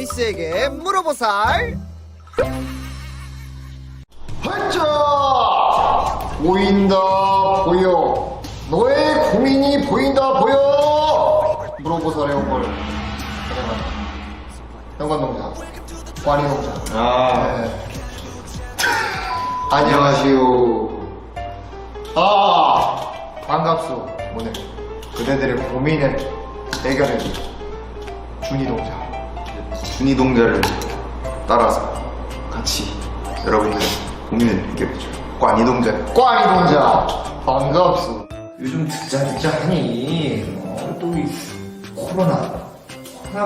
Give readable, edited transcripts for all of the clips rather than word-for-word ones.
에이스에게 물어보살. 활짝 보인다 보여. 너의 고민이 보인다 보여. 물어보살의 온 걸 촬영한 현관농장 관이농장. 네. 안녕하시오. 반갑소. 오늘 그대들의 고민을 해결해줄 준이동자. 준이동자를 따라서 같이 여러분들의 고민을 해결해줘요. 꽈니동자. 관이동자 반갑소. 요즘 듣자 하니 또 이 코로나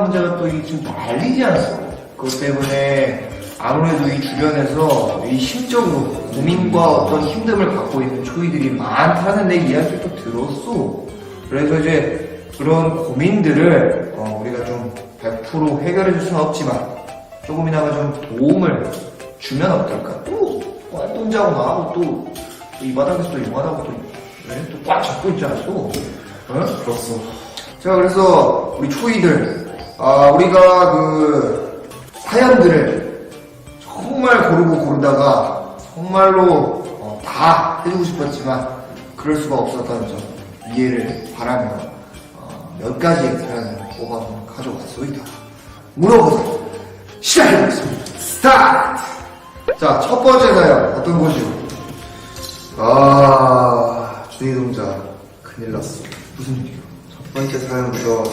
문제가 또 지금 난리지 않았어. 그것 때문에 아무래도 이 주변에서 이 심적으로 고민과 어떤 힘듦을 갖고 있는 초이들이 많다는 내 이야기를 또 들었어. 그래서 이제 그런 고민들을 우리가 좀 100% 해결해 줄 수는 없지만 조금이나마 좀 도움을 주면 어떨까. 또 꽌동자고 나하고 또 이 바닥에서 또 용하다고 또 꽉 잡고 있지 않았어. 응? 그렇소. 자, 그래서 우리 초이들 우리가 그 사연들을 정말 고르다가 정말로 다 해주고 싶었지만 그럴 수가 없었다는 점 이해를 바라며 몇 가지 사연을 뽑아서 가져왔소이다. 물어보세요. 시작해보겠습니다. 스타트! 자, 첫 번째 사연 어떤 거죠? 준이동자 큰일 났어. 무슨 일이요? 첫 번째 사연부터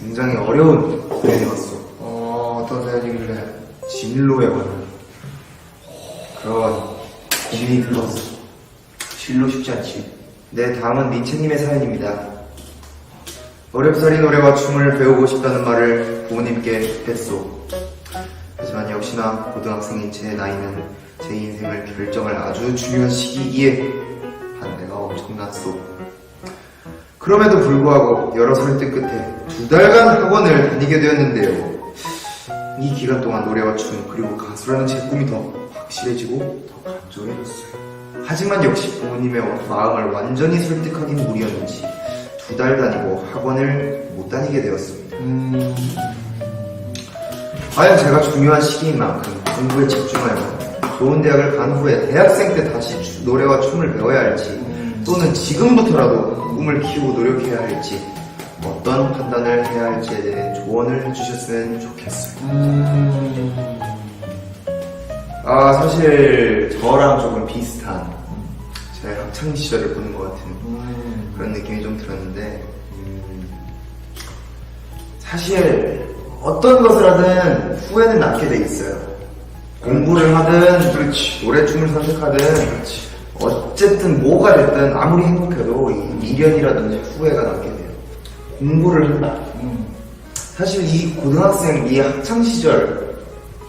굉장히 어려운 사연이 왔어. 어떤 사연이길래? 진로에 관한 그런 고민이 들었어. 진로 쉽지 않지. 네, 다음은 민채님의 사연입니다. 어렵사리 노래와 춤을 배우고 싶다는 말을 부모님께 했소. 하지만 역시나 고등학생인 제 나이는 제 인생을 결정할 아주 중요한 시기이기에 반대가 엄청났소. 그럼에도 불구하고 여러 설득 끝에 2달간 학원을 다니게 되었는데요. 이 기간 동안 노래와 춤 그리고 가수라는 제 꿈이 더 확실해지고 더 간절해졌어요. 하지만 역시 부모님의 마음을 완전히 설득하긴 무리였는지 2달 다니고 학원을 못 다니게 되었습니다. 과연 제가 중요한 시기인 만큼 공부에 집중하여 좋은 대학을 간 후에 대학생 때 다시 노래와 춤을 배워야 할지 또는 지금부터라도 꿈을 키우고 노력해야 할지 어떤 판단을 해야 할지에 대해 조언을 해주셨으면 좋겠어요. 사실 저랑 조금 비슷한 제 학창 시절을 보는 것 같은 그런 느낌이 좀 들었는데 사실 어떤 것을 하든 후회는 남게 돼 있어요. 공부를 하든 그렇지. 노래 춤을 선택하든 그렇지. 어쨌든 뭐가 됐든 아무리 행복해도 이 미련이라든지 후회가 남게 돼요. 공부를 한다. 사실 이 고등학생 이 학창 시절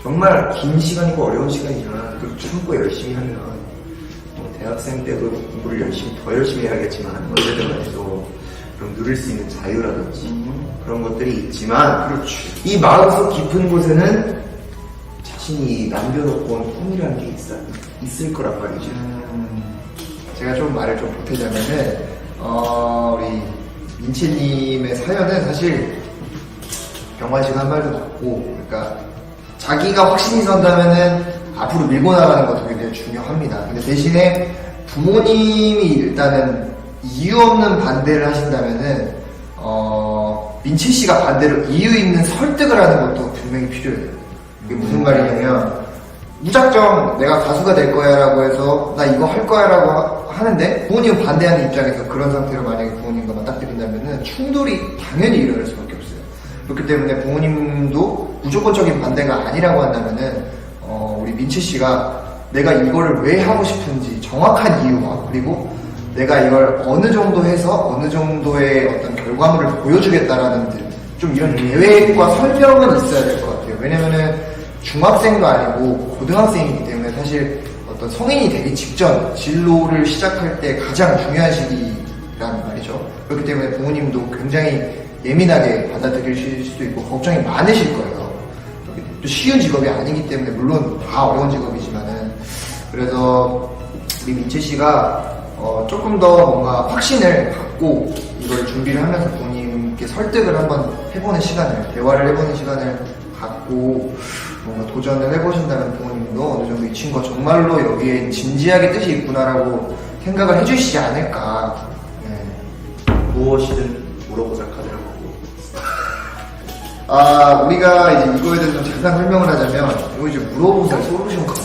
정말 긴 시간이고 어려운 시간이지만 그 참고 열심히 하면 대학생 때도 공부를 더 열심히 해야겠지만 언제든 간에도 그럼 누릴 수 있는 자유라든지 그런 것들이 있지만 그렇지. 이 마음속 깊은 곳에는 자신이 남겨놓고 온 꿈이라는 게 있을 거란 말이죠. 제가 좀 말을 좀 보태자면은 우리 민채님의 사연은 사실 병관식 한 말도 맞고, 그러니까 자기가 확신이 선다면은 앞으로 밀고 나가는 것도 굉장히 중요합니다. 근데 대신에 부모님이 일단은 이유 없는 반대를 하신다면은 민채 씨가 반대로 이유 있는 설득을 하는 것도 분명히 필요해요. 이게 무슨 말이냐면 무작정 내가 가수가 될 거야 라고 해서 나 이거 할 거야 라고 하는데 부모님은 반대하는 입장에서 그런 상태로 만약에 부모님과 맞닥뜨린다면 충돌이 당연히 일어날 수밖에 없어요. 그렇기 때문에 부모님도 무조건적인 반대가 아니라고 한다면은 우리 민채 씨가 내가 이거를 왜 하고 싶은지 정확한 이유와 그리고 내가 이걸 어느 정도 해서 어느 정도의 어떤 결과물을 보여주겠다라는 좀 이런 계획과 설명은 있어야 될 것 같아요. 왜냐면은 중학생도 아니고 고등학생이기 때문에 사실 어떤 성인이 되기 직전 진로를 시작할 때 가장 중요한 시기라는 말이죠. 그렇기 때문에 부모님도 굉장히 예민하게 받아들이실 수도 있고 걱정이 많으실 거예요. 또 쉬운 직업이 아니기 때문에 물론 다 어려운 직업이지만은 그래서 우리 민채 씨가 조금 더 뭔가 확신을 갖고 이걸 준비를 하면서 부모님께 설득을 한번 해보는 시간을 대화를 해보는 시간을 갖고 뭔가 도전을 해보신다면 부모님도 어느 정도 이 친구가 정말로 여기에 진지하게 뜻이 있구나라고 생각을 해주시지 않을까. 네. 무엇이든 물어보자 카드를 보고. 우리가 이제 이거에 대해서 좀 잠깐 설명을 하자면, 이거 이제 물어보살 솔루션 카드.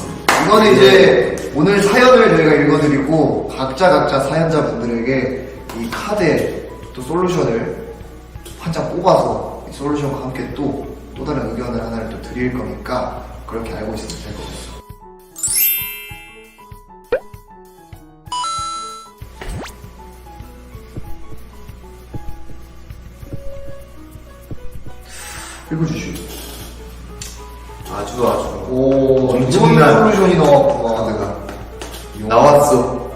이거는 이제 오늘 사연을 저희가 읽어드리고, 각자 사연자분들에게 이 카드에 또 솔루션을 한 장 뽑아서 이 솔루션과 함께 또 다른 의견을 하나를 또 드릴 거니까, 그렇게 알고 있으면 될 것 같아요. 읽어주시오. 아주 오, 엄청난 솔루션이 나왔구나. 카드가 나왔어.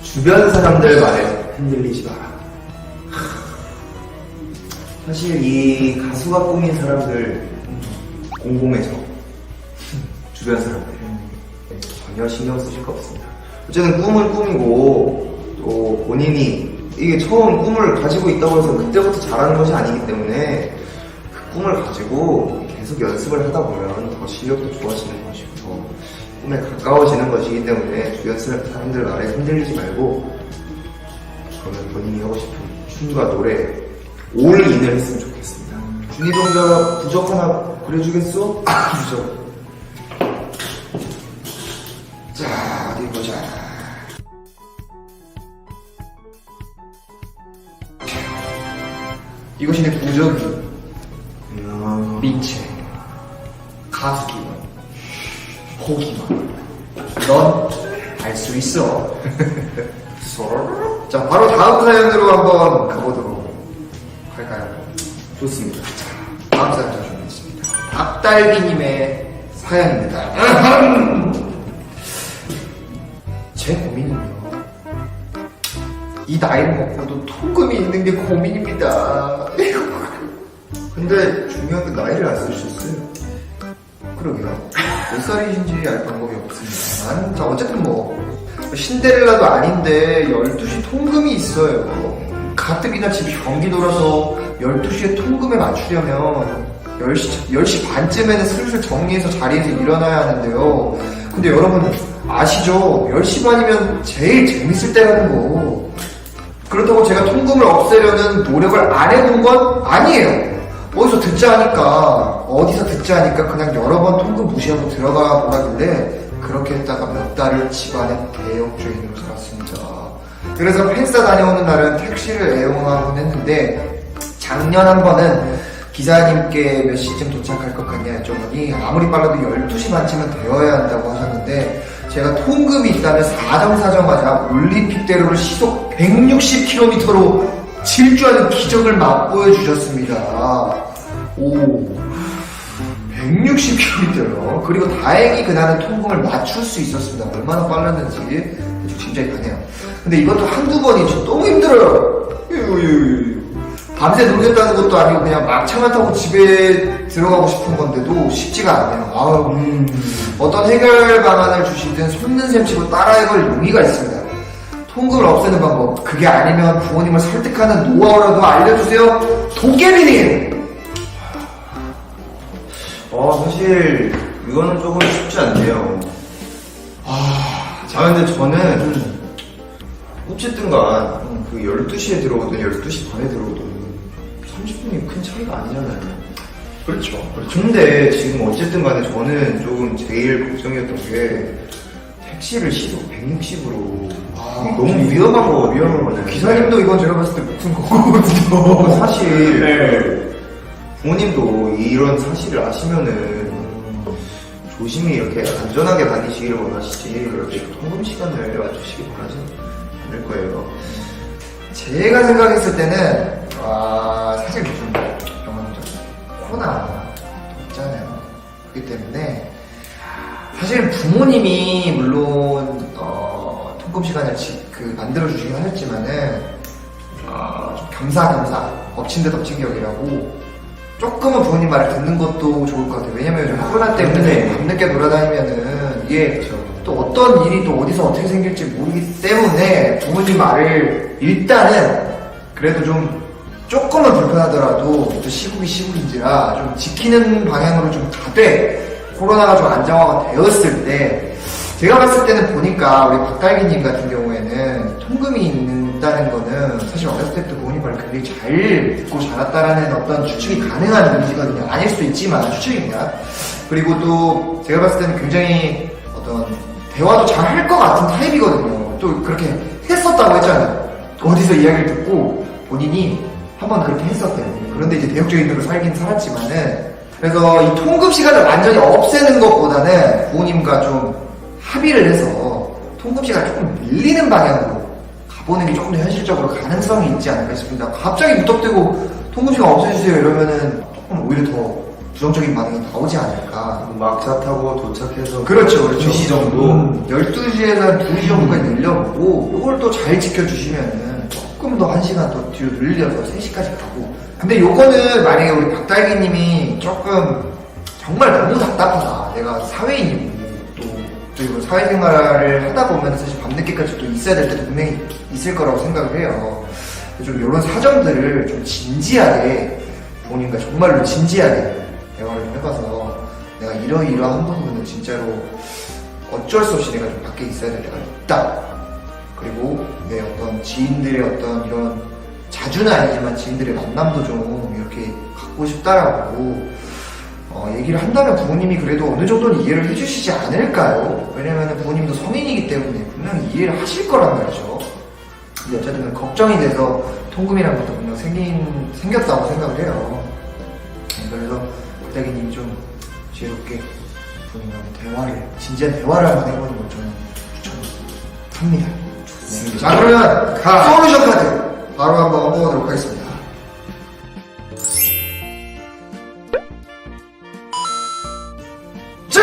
주변 사람들 말에 흔들리지 마라. 사실 이 가수가 꾸민 사람들 공공해서 주변 사람들 전혀 신경 쓰실 거 없습니다. 어쨌든 꿈을 꾸미고 또 본인이 이게 처음 꿈을 가지고 있다고 해서 그때부터 잘하는 것이 아니기 때문에 그 꿈을 가지고 계속 연습을 하다 보면 더 실력도 좋아지는 것이고 더 꿈에 가까워지는 것이기 때문에 주변 사람들 말에 흔들리지 말고 그러면 본인이 하고 싶은 춤과 노래 올인을 했으면 좋겠습니다. 준이동자 부적 하나 그려주겠어? 부적. 자, 어디 보자. 이것이 내 부적이. 민채, 가수기만, 호기만. 넌 알 수 있어. 자, 바로 다음 사연으로 한번 가보도록 할까요? 좋습니다. 다음 사연 준비했습니다. 박달기님의 사연입니다. 제 고민은요. 이 나이를 먹고도 통금이 있는 게 고민입니다. 근데 중요한 게 나이를 안 쓰셨어요. 그러게요. 몇 살이신지 알 방법이 없습니다. 자, 어쨌든 뭐 신데렐라도 아닌데 12시 통금이 있어요. 가뜩이나 집 경기도라서 12시에 통금에 맞추려면 10시 반쯤에는 슬슬 정리해서 자리에서 일어나야 하는데요. 근데 여러분 아시죠? 10시 반이면 제일 재밌을 때라는 거. 그렇다고 제가 통금을 없애려는 노력을 안 해본 건 아니에요. 어디서 듣자 하니까 그냥 여러 번 통금 무시하고 들어가 보라길래 그렇게 했다가 몇 달을 집안의 대역주인으로 살았습니다. 그래서 펜사 다녀오는 날은 택시를 애용하곤 했는데 작년 한 번은 기사님께 몇 시쯤 도착할 것 같냐 여쭤보니 아무리 빨라도 12시 반쯤은 되어야 한다고 하셨는데 제가 통금이 있다며 사정하자 올림픽대로를 시속 160km로 질주하는 기적을 맛보여 주셨습니다. 오, 160km요. 그리고 다행히 그날은 통금을 맞출 수 있었습니다. 얼마나 빨랐는지 대충 짐작이 가네요. 근데 이것도 한두 번이죠. 너무 힘들어요. 밤새 놀겠다는 것도 아니고 그냥 막차만 타고 집에 들어가고 싶은 건데도 쉽지가 않네요. 어떤 해결 방안을 주시든 손는 셈 치고 따라해볼 용의가 있습니다. 통금을 없애는 방법, 그게 아니면 부모님을 설득하는 노하우라도 알려주세요. 도깨비님! 사실 이거는 조금 쉽지 않네요. 근데 저는 어쨌든 간 그 12시에 들어오든 12시 반에 들어오든 30분이 큰 차이가 아니잖아요. 그렇죠. 근데 지금 어쨌든 간에 저는 조금 제일 걱정이었던 게 택시를 시속 160으로 너무 위험한 거예요. 기사님도 이건 제가 봤을 때 목숨 거거든요. 사실 부모님도 이런 사실을 아시면은 조심히 이렇게 안전하게 다니시기를 원하시지 그렇게 통금 시간을 맞추시길 바라지 않을 거예요. 제가 생각했을 때는 사실 요즘 병원 코로나 있잖아요. 그렇기 때문에 사실 부모님이 물론 통금 시간을 만들어 주시긴 하셨지만은 좀 겸사겸사 엎친 데 덮친 격이라고 조금은 부모님 말을 듣는 것도 좋을 것 같아요. 왜냐면 요즘 코로나 때문에 밤늦게 돌아다니면은 이게 또 어떤 일이 또 어디서 어떻게 생길지 모르기 때문에 부모님 말을 일단은 그래도 좀 조금은 불편하더라도 또 시국이 시국인지라 좀 지키는 방향으로 좀 가되 코로나가 좀 안정화가 되었을 때 제가 봤을 때는 보니까 우리 박달기님 같은 경우에는 통금이 있다는 거는 사실 어렸을 때부터 부모님 말을 굉장히 잘 듣고 자랐다라는 어떤 추측이 가능한 이미지거든요. 아닐 수도 있지만 추측입니다. 그리고 또 제가 봤을 때는 굉장히 어떤 대화도 잘 할 것 같은 타입이거든요. 또 그렇게 했었다고 했잖아요. 어디서 이야기를 듣고 본인이 한번 그렇게 했었대요. 그런데 이제 대역적인 대로 살긴 살았지만은 그래서 이 통금 시간을 완전히 없애는 것보다는 부모님과 좀 합의를 해서 통금 시간을 조금 밀리는 방향으로 가보는 게 조금 더 현실적으로 가능성이 있지 않을까 싶습니다. 갑자기 무턱대고 통금 시간 없애주세요 이러면은 조금 오히려 더 부정적인 반응이 나오지 않을까. 막차 타고 도착해서 그렇죠, 그렇죠. 2시 정도? 12시에서 한 2시 정도까지 늘려보고, 이걸 또 잘 지켜주시면은 조금 더 1시간 더 뒤로 늘려서 3시까지 가고. 근데 요거는 만약에 우리 박달기님이 조금 정말 너무 답답하다. 내가 사회인이고, 또 이거 사회생활을 하다 보면 사실 밤늦게까지 또 있어야 될 때도 분명히 있을 거라고 생각을 해요. 좀 이런 사정들을 좀 진지하게, 부모님과 정말로 진지하게 대화를 좀 해봐서 내가 이러이러한 부분은 진짜로 어쩔 수 없이 내가 좀 밖에 있어야 될 때가 있다. 그리고 내 어떤 지인들의 어떤 이런 자주는 아니지만 지인들의 만남도 좀 이렇게 갖고 싶다라고 얘기를 한다면 부모님이 그래도 어느 정도는 이해를 해주시지 않을까요? 왜냐면 부모님도 성인이기 때문에 분명히 이해를 하실 거란 말이죠. 근데 어쨌든 걱정이 돼서 통금이라는 것도 분명 생겼다고 생각을 해요. 그래서 박달기님이 좀 지혜롭게 부모님하고 진지한 대화를 한번 해보는 걸 저는 추천합니다. 좋습니다. 자, 그러면 솔루션 카드 바로 한번 넘어가도록 하겠습니다. 자!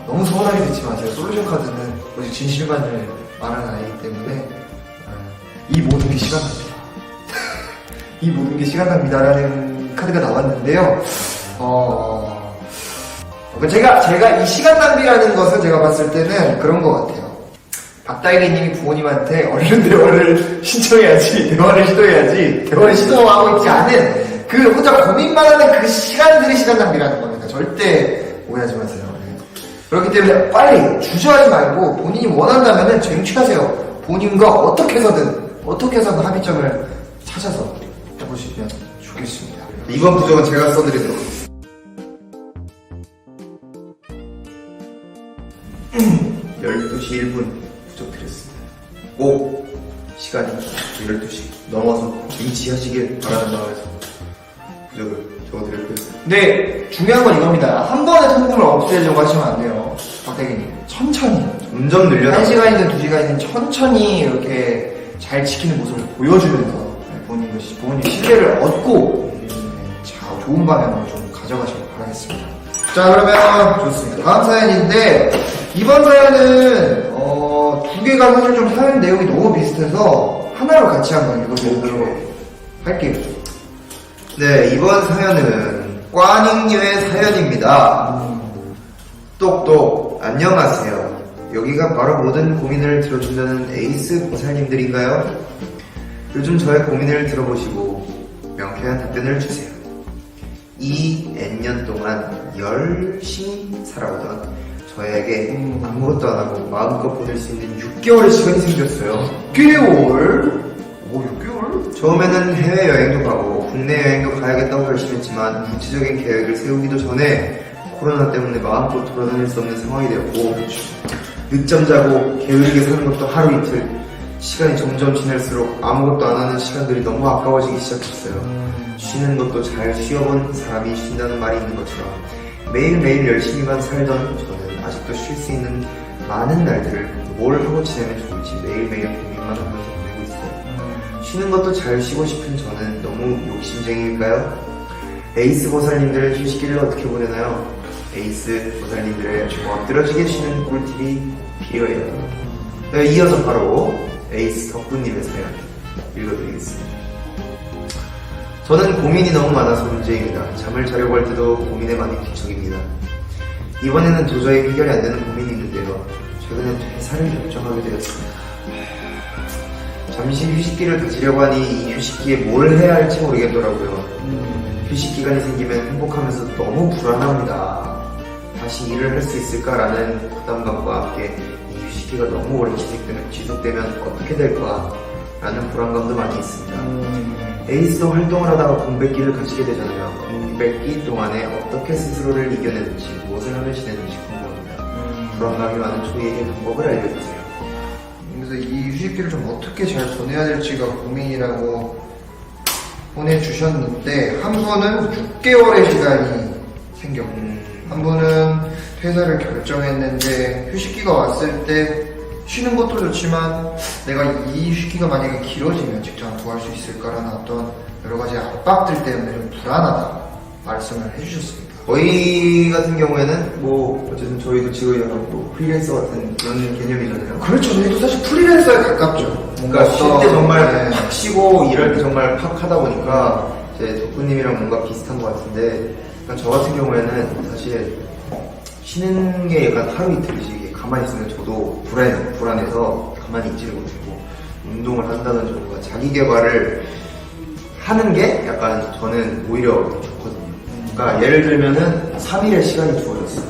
너무 서운하게 됐지만 제가 솔루션 카드는 오직 진실만을 말하는 아이기 때문에 이 모든 게 시간 낭비다. 이 모든 게 시간 낭비다라는 카드가 나왔는데요. 제가 이 시간 낭비라는 것을 제가 봤을 때는 그런 것 같아요. 박달기님이 부모님한테 얼른 대화를 신청해야지, 대화를 시도해야지, 대화를 시도하고 있지 않은 그 혼자 고민만 하는 그 시간들이 시간 낭비라는 겁니다. 절대 오해하지 마세요. 네. 그렇기 때문에 빨리 주저하지 말고 본인이 원한다면은 쟁취하세요. 본인과 어떻게 해서든 합의점을 찾아서 해보시면 좋겠습니다. 이번 부적은 제가 써드리도록 하겠습니다. 12시 1분 부적 드렸습니다. 꼭 시간이 12시 넘어서 쟁취하시길 바라는 마음에서 부적을 적어드렸고요. 네, 중요한 건 이겁니다. 한 번에 통금을 없애려고 하시면 안 돼요. 박대기님, 천천히. 점점 늘려서 1시간이든 2시간이든 천천히 이렇게 잘 지키는 모습을 보여주면서 부모님 신뢰를 얻고 좋은 방향으로 좀 가져가시길 바라겠습니다. 자, 그러면 좋습니다. 다음 사연인데 이번 사연은 2개가 사실 좀 사연 내용이 너무 비슷해서 하나로 같이 한번 읽어보도록 할게요. 네, 이번 사연은 꽈닝녀의 사연입니다. 똑똑 안녕하세요. 여기가 바로 모든 고민을 들어준다는 에이스 보살님들인가요? 요즘 저의 고민을 들어보시고 명쾌한 답변을 주세요. 이 N년 동안 열심히 살아오던 저에게 아무것도 안 하고 마음껏 보낼 수 있는 6개월의 시간이 생겼어요. 6개월? 오, 6개월? 처음에는 해외여행도 가고 국내 여행도 가야겠다고 결심했지만 구체적인 계획을 세우기도 전에 코로나 때문에 마음껏 돌아다닐 수 없는 상황이 되었고 늦잠 자고 게으르게 사는 것도 하루 이틀 시간이 점점 지날수록 아무것도 안 하는 시간들이 너무 아까워지기 시작했어요. 쉬는 것도 잘 쉬어본 사람이 쉰다는 말이 있는 것처럼 매일매일 열심히만 살던 저는 아직도 쉴 수 있는 많은 날들을 뭘 하고 지내면 좋을지 매일매일 고민만 하면서 보내고 있어요. 쉬는 것도 잘 쉬고 싶은 저는 너무 욕심쟁이일까요? 에이스 보살님들의 휴식기를 어떻게 보내나요? 에이스 보살님들의 엎드러지게 쉬는 꿀팁이 필요해요. 네, 이어서 바로 에이스 덕분님의 사연 읽어드리겠습니다. 저는 고민이 너무 많아서 문제입니다. 잠을 자려고 할 때도 고민에 많이 뒤척입니다. 이번에는 도저히 해결이 안 되는 고민이 있는데요. 최근에 퇴사를 결정하게 되었습니다. 잠시 휴식기를 가지려고 하니 이 휴식기에 뭘 해야 할지 모르겠더라고요. 휴식 기간이 생기면 행복하면서 너무 불안합니다. 다시 일을 할 수 있을까라는 부담감과 함께 이 휴식기가 너무 오래 지속되면 어떻게 될까라는 불안감도 많이 있습니다. 에이스도 활동을 하다가 공백기를 가지게 되잖아요. 공백기 동안에 어떻게 스스로를 이겨내는지, 무엇을 하면 지내는지 궁금합니다. 불안감이 많은 초이에게 방법을 알려주세요. 그래서 이 휴식기를 좀 어떻게 잘 보내야 될지가 고민이라고 보내주셨는데, 한 분은 6개월의 시간이 생겼고, 한 분은 퇴사를 결정했는데 휴식기가 왔을 때 쉬는 것도 좋지만 내가 이 휴식기가 만약에 길어지면 직장을 구할 수 있을까라는 어떤 여러 가지 압박들 때문에 좀 불안하다 말씀을 해주셨습니다. 저희 같은 경우에는 뭐 어쨌든 저희도 직업이라고 프리랜서 같은 그런 개념이잖아요. 그렇죠. 저희도 사실 프리랜서에 가깝죠. 뭔가 쉴 때 정말 네. 팍 쉬고 일할 때 정말 팍 하다 보니까 제 덕후님이랑 뭔가 비슷한 것 같은데, 그러니까 저 같은 경우에는 사실 쉬는 게 약간 하루 이틀이지 가만히 있으면 저도 불안해서 가만히 있지를 못하고, 운동을 한다든지 뭔가 자기 개발을 하는 게 약간 저는 오히려 좋거든요. 그러니까 예를 들면은 3일의 시간이 주어졌어요.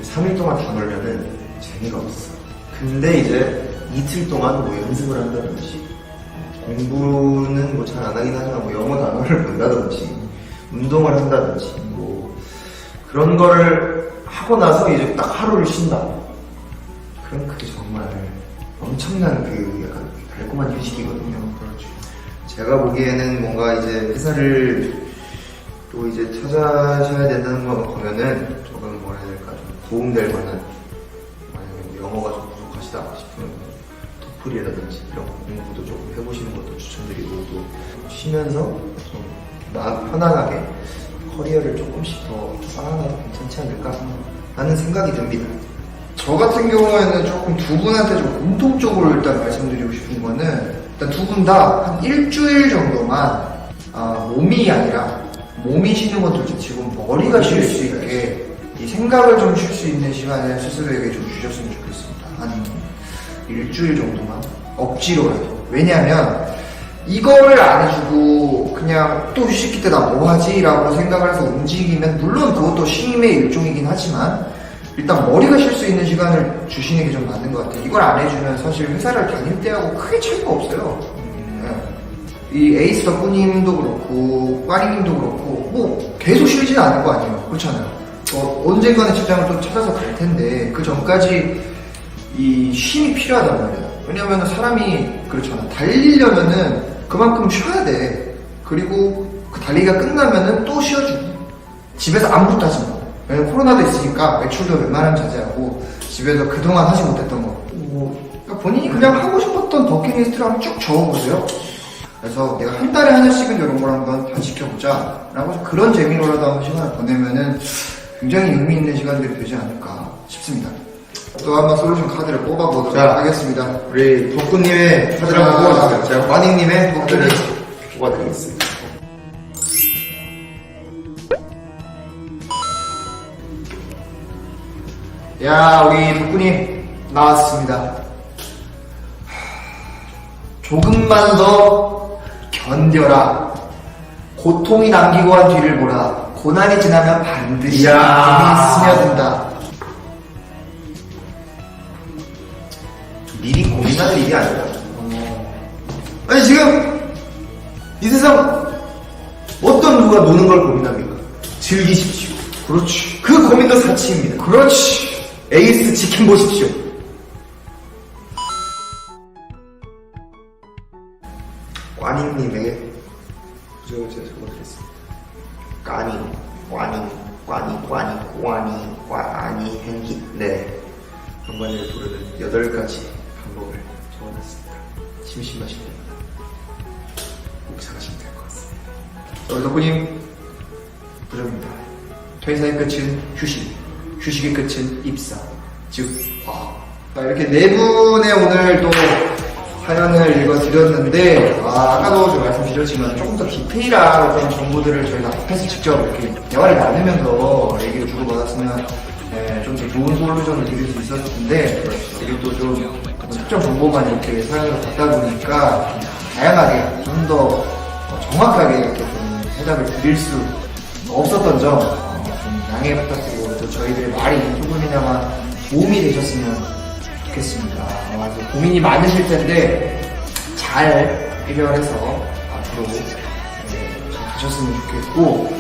3일 동안 다 놀면은 재미가 없어. 근데 이제 이틀 동안 뭐 연습을 한다든지, 공부는 뭐 잘 안 하긴 하지만 뭐 영어 단어를 본다든지, 운동을 한다든지, 뭐 그런 거를 하고 나서 이제 딱 하루를 쉰다. 그럼 그게 정말 엄청난 그 약간 달콤한 휴식이거든요. 그렇죠. 제가 보기에는 뭔가 이제 회사를 또 이제 찾아셔야 된다는 거 보면은 조금 뭐라 해야 될까, 좀 도움될 만한, 만약에 영어가 좀 부족하시다 싶으면 토플이라든지 이런 공부도 조금 해보시는 것도 추천드리고, 또 쉬면서 좀 편안하게 커리어를 조금씩 더 쌓아놔도 괜찮지 않을까 하는 생각이 듭니다. 저 같은 경우에는 조금 두 분한테 좀 공통적으로 일단 말씀드리고 싶은 거는, 일단 두 분 다 한 일주일 정도만 몸이 아니라 몸이 쉬는 것도 지금 머리가 쉴 수 있게 이 생각을 좀 쉴 수 있는 시간을 스스로에게 좀 주셨으면 좋겠습니다. 한 일주일 정도만 억지로라도. 왜냐하면 이거를 안 해주고 그냥 또 휴식기 때 나 뭐 하지? 라고 생각을 해서 움직이면, 물론 그것도 쉼의 일종이긴 하지만 일단 머리가 쉴 수 있는 시간을 주시는 게 좀 맞는 것 같아요. 이걸 안 해주면 사실 회사를 다닐 때하고 크게 차이가 없어요. 이 에이스 덕후님도 그렇고 빠리님도 그렇고 뭐 계속 쉬진 않을 거 아니에요. 그렇잖아요. 언젠가는 직장을 또 찾아서 갈 텐데 그 전까지 이 쉼이 필요하단 말이에요. 왜냐면 사람이 그렇잖아. 달리려면은 그만큼 쉬어야 돼. 그리고 그 달리기가 끝나면은 또 쉬어주고, 집에서 아무것도 하지 마. 왜냐면 코로나도 있으니까 외출도 웬만하면 자제하고, 집에서 그동안 하지 못했던 거 그러니까 본인이 그냥 하고 싶었던 버킷리스트를 한번 쭉 적어보세요. 그래서 내가 한 달에 하나씩은 이런 걸 한번 다 지켜보자 라고 그런 재미로라도 한번 시간을 보내면은 굉장히 의미 있는 시간들이 되지 않을까 싶습니다. 또 한번 솔루션 카드를 뽑아보도록 하겠습니다. 우리 덕구님의 카드를 한번 뽑아주세요. 제가 빠닝님의 카드를 뽑아드리겠습니다. 야, 우리 덕구님 나왔습니다. 조금만 더 견뎌라. 고통이 남기고 한 뒤를 보라. 고난이 지나면 반드시 힘이 스며든다. 미리 고민하는 일이 아니다. 아니 지금 이 세상 어떤 누가 노는 걸 고민합니까? 즐기십시오. 그렇지. 그 고민도 사치입니다. 그렇지. 에이스 치킨 보십시오. 꽈닝님에게 제가 적어드렸습니다. 꽈니 행기. 네, 한번을 부르는 8가지 방법을 적어놨습니다. 심심하실 때마다 꼭 잘하시면 될 것 같습니다. 우리 덕구님 부정입니다. 퇴사의 끝은 휴식, 휴식의 끝은 입사, 즉 과학. 이렇게 네 분의 오늘 또 사연을 읽어드렸는데, 아까도 좀 말씀드렸지만 조금 더 디테일한 어떤 정보들을 저희가 앞에서 직접 이렇게 대화를 나누면서 얘기를 주고받았으면 좀 더 좋은 솔루션을 드릴 수 있었을 텐데, 그리고 또 좀 특정 정보만 이렇게 사연으로 받다 보니까 다양하게 좀 더 정확하게 이렇게 좀 해답을 드릴 수 없었던 점 좀 양해 부탁드리고 또 저희들의 말이 조금이나마 도움이 되셨으면 좋겠습니다. 그래서 고민이 많으실 텐데 잘 해결해서 앞으로 잘 가셨으면 좋겠고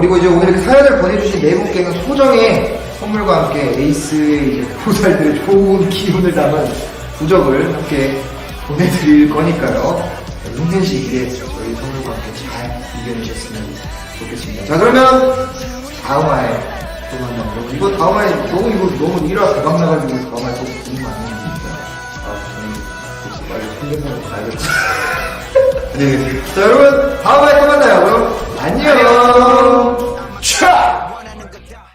그리고 이제 오늘 이렇게 사연을 보내주신 네 분께는 소정의 선물과 함께 에이스의 이제 보살들의 좋은 기운을 담은 부적을 함께 보내드릴 거니까요. 힘든 시기에 저희 선물과 함께 잘 이겨내셨으면 좋겠습니다. 자, 그러면 다음 화에 또 만나요. 여러분, 이거 다음 화에 너무 1화 대박 나가지고 다음 화에 또 보는 거 아닙니까? 저는 빨리 풍경사로 가야겠죠. 안녕히 계세요. 자, 여러분, 다음 화에 또 만나요. 그럼 안녕!